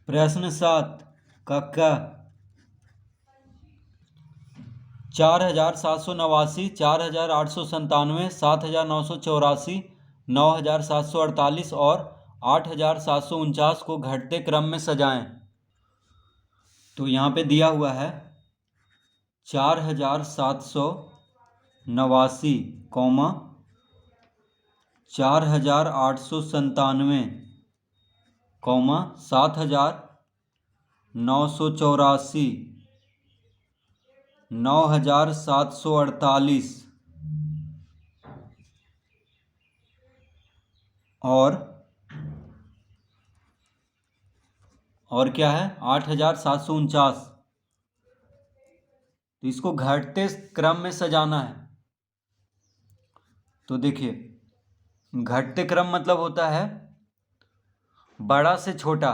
प्रश्न 7 का क 4789, 4897, 7984, 9748 और 8749 को घटते क्रम में सजाएं। तो यहाँ पे दिया हुआ है 4789, 4897, 7984, 9748 और क्या है 8749। तो इसको घटते क्रम में सजाना है। तो देखिए, घटते क्रम मतलब होता है बड़ा से छोटा,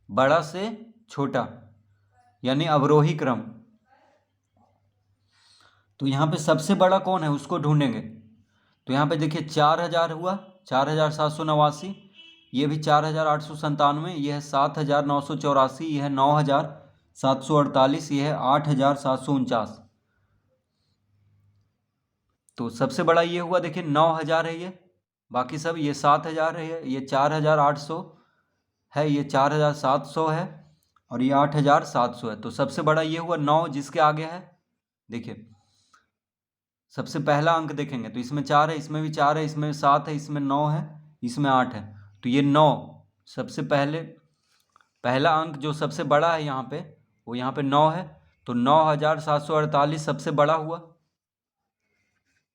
बड़ा से छोटा, यानी अवरोही क्रम। तो यहाँ पे सबसे बड़ा कौन है उसको ढूंढेंगे। तो यहाँ पे देखिए 4000 हुआ, 4789, ये भी 4897, यह है 7984, यह है 9748, यह है 8749। तो सबसे बड़ा ये हुआ, देखिए 9000 है ये, बाकी सब ये 7000 है, ये 4800 है, ये 4700 है और ये 8700 है। तो सबसे बड़ा ये हुआ 9, जिसके आगे है देखिए सबसे पहला अंक देखेंगे तो इसमें 4 है, इसमें भी 4 है, इसमें 7 है, इसमें 9 है, इसमें 8 है। तो ये 9 सबसे पहला अंक जो सबसे बड़ा है यहाँ पे, वो यहाँ पे 9 है। तो 9748 सबसे बड़ा हुआ।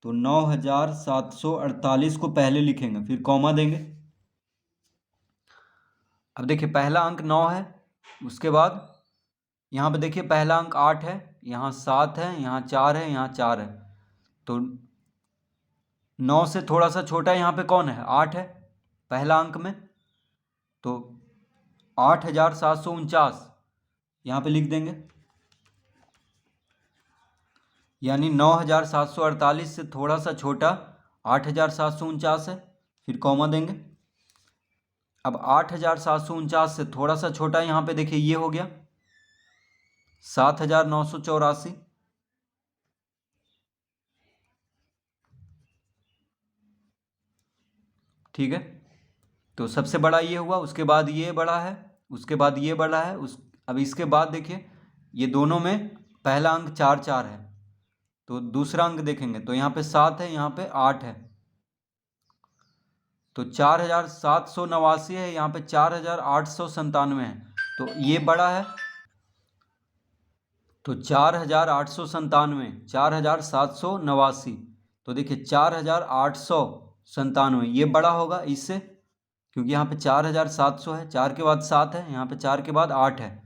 तो 9748 को पहले लिखेंगे, फिर कॉमा देंगे। अब देखिए पहला अंक 9 है, उसके बाद यहाँ पे देखिए पहला अंक 8 है, यहाँ 7 है, यहाँ 4 है, यहाँ 4 है। तो 9 से थोड़ा सा छोटा यहाँ पे कौन है, 8 है पहला अंक में। तो 8749 यहाँ पे लिख देंगे, यानी 9748 से थोड़ा सा छोटा 8749 है, फिर कॉमा देंगे। अब 8749 से थोड़ा सा छोटा यहाँ पे देखिए ये हो गया 7984। ठीक है, तो सबसे बड़ा ये हुआ, उसके बाद ये बड़ा है, उसके बाद ये बड़ा है, अब इसके बाद देखिए ये दोनों में पहला अंक 4 4 है। तो दूसरा अंक देखेंगे तो यहाँ पे 7 है, यहाँ पे 8 है। तो 4789 है, यहाँ पे 4897 है। तो ये बड़ा है। तो 4897, 4789। तो देखिए 4897 ये बड़ा होगा इससे, क्योंकि यहाँ पे 4700 है, 4 के बाद 7 है, यहाँ पे 4 के बाद 8 है।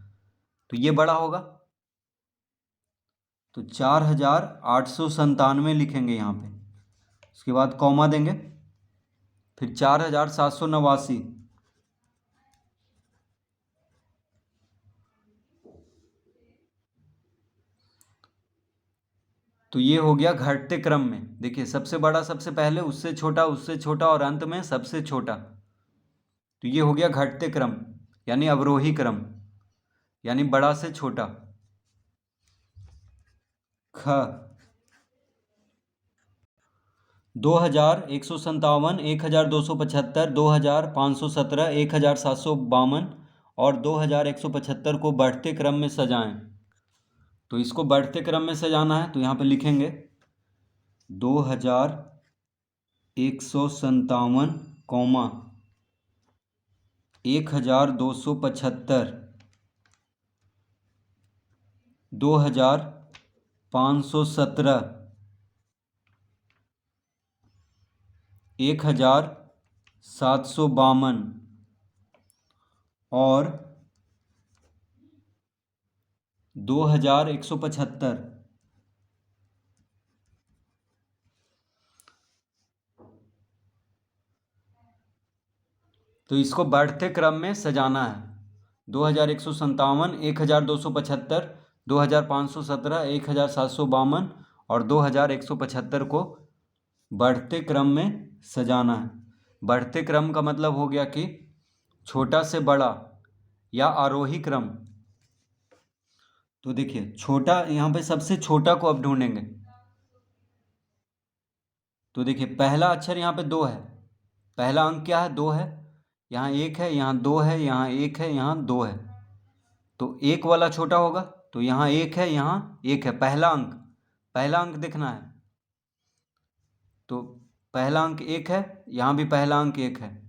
तो ये बड़ा होगा। तो 4897 लिखेंगे यहाँ पे, उसके बाद कॉमा देंगे, फिर 4789। तो ये हो गया घटते क्रम में। देखिए सबसे बड़ा सबसे पहले, उससे छोटा और अंत में सबसे छोटा। तो ये हो गया घटते क्रम, यानी अवरोही क्रम, यानी बड़ा से छोटा। ख 2157, 1275, 2517, 1752 और 2175 को बढ़ते क्रम में सजाएं। तो इसको बढ़ते क्रम में सजाना है, तो यहाँ पे लिखेंगे 2157, 1275, 2517, 1752 और 2175। तो इसको बढ़ते क्रम में सजाना है। 2157, 1275, 2517, 1752 और 2175 को बढ़ते क्रम में सजाना है। बढ़ते क्रम का मतलब हो गया कि छोटा से बड़ा, या आरोही क्रम। तो देखिए छोटा, यहाँ पे सबसे छोटा को अब ढूंढेंगे। तो देखिए पहला अक्षर यहाँ पे 2 है, पहला अंक क्या है, 2 है। यहाँ 1 है, यहाँ 2 है, यहाँ 1 है, यहाँ 2 है। तो 1 वाला छोटा होगा, तो यहाँ 1 है, यहाँ 1 है। पहला अंक देखना है। तो पहला अंक 1 है, यहाँ भी पहला अंक 1 है।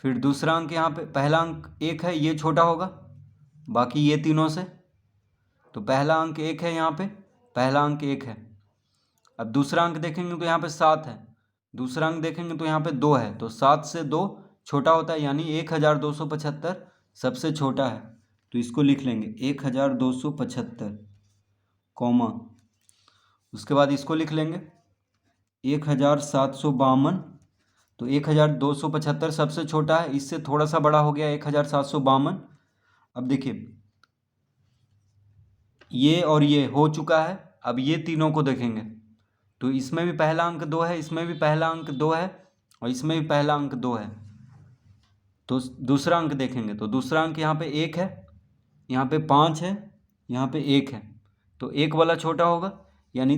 फिर दूसरा अंक, यहाँ पे पहला अंक 1 है, ये छोटा होगा बाकी ये तीनों से। तो पहला अंक 1 है, यहाँ पे पहला अंक 1 है। अब दूसरा अंक देखेंगे तो यहाँ पे 7 है, दूसरा अंक देखेंगे तो यहाँ पे 2 है। तो 7 से 2 छोटा होता है, यानी 1275 सबसे छोटा है। तो इसको लिख लेंगे 1275, कॉमा, उसके बाद इसको लिख लेंगे 1752। तो 1275 सबसे छोटा है, इससे थोड़ा सा बड़ा हो गया 1752। अब देखिए ये और ये हो चुका है, अब ये तीनों को देखेंगे। तो इसमें भी पहला अंक 2 है, इसमें भी पहला अंक 2 है, और इसमें भी पहला अंक 2 है। तो दूसरा अंक देखेंगे, तो दूसरा अंक यहाँ पे 1 है, यहाँ पे 5 है, यहाँ पे 1 है। तो 1 वाला छोटा होगा, यानी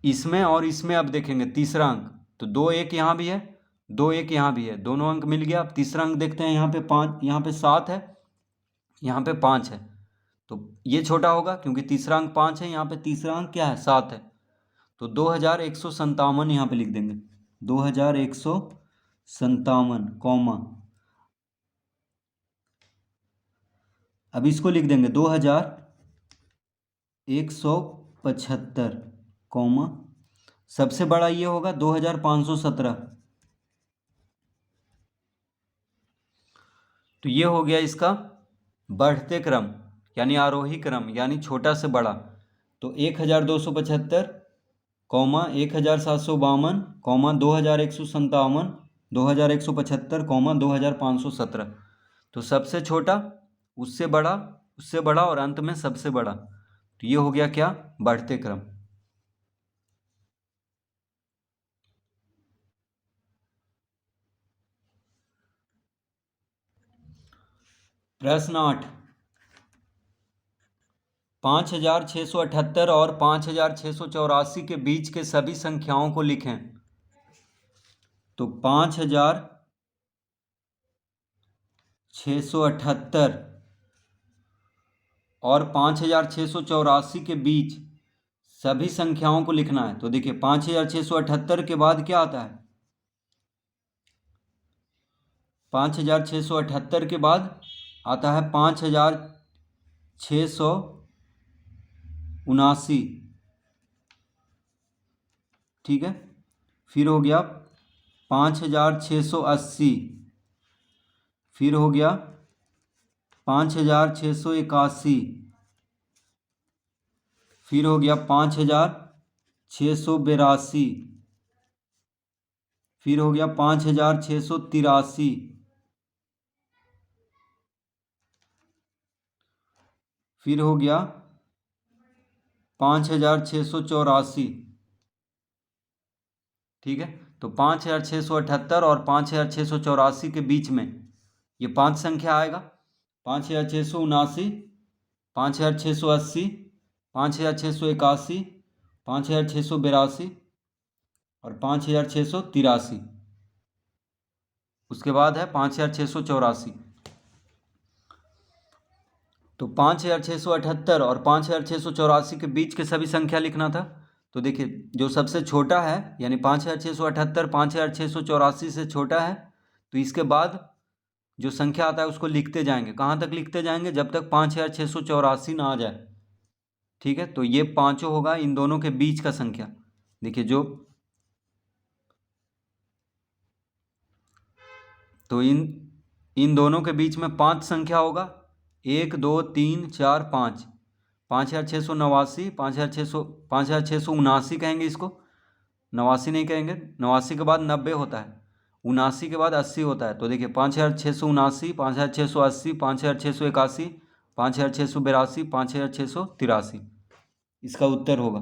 इसमें और इसमें अब देखेंगे तीसरा अंक। तो 2 1 यहाँ भी है, 2 1 यहाँ भी है, दोनों अंक मिल गया। अब तीसरा अंक देखते हैं, यहाँ पे 5, यहाँ पे 7 है, यहाँ पे 5 है। तो ये छोटा होगा क्योंकि तीसरा अंक 5 है, यहाँ पे तीसरा अंक क्या है, 7 है। तो 2157 यहाँ पे लिख देंगे, 2157, कॉमा, अब इसको लिख देंगे 2175, कॉमा, सबसे बड़ा ये होगा 2517। तो ये हो गया इसका बढ़ते क्रम, यानी आरोही क्रम, यानी छोटा से बड़ा। तो 1275, कॉमा, 1752, कॉमा, 2157, 2175, कॉमा, 2517। तो सबसे छोटा, उससे बड़ा, उससे बड़ा, और अंत में सबसे बड़ा। तो ये हो गया क्या, बढ़ते क्रम। प्रश्न 8, 5678 और 5684 के बीच के सभी संख्याओं को लिखें। तो 5678 और 5684 के बीच सभी संख्याओं को लिखना है। तो देखिए 5678 के बाद क्या आता है, 5678 के बाद आता है 5679, ठीक है। फिर हो गया 5680, फिर हो गया 5681, फिर हो गया 5682, फिर हो गया 5683, फिर हो गया 5684, ठीक है। तो 5678 और 5684 के बीच में ये 5 संख्या आएगा, 5679, 5680, 5681, 5682 और 5683। उसके बाद है 5684। तो 5678 और 5684 के बीच के सभी संख्या लिखना था। तो देखिए जो सबसे छोटा है, यानी 5678 5684 से छोटा है, तो इसके बाद जो संख्या आता है उसको लिखते जाएंगे। कहाँ तक लिखते जाएंगे, जब तक 5684 ना आ जाए, ठीक है। तो ये पाँचों होगा इन दोनों के बीच का संख्या। देखिए जो, तो इन दोनों के बीच में 5 संख्या होगा, 1 2 3 4 5, 5689, 5679 कहेंगे इसको, 89 नहीं कहेंगे। 89 के बाद 90 होता है, 79 के बाद 80 होता है। तो देखिए 5679, 5680, 5681, 5682, 5683, इसका उत्तर होगा।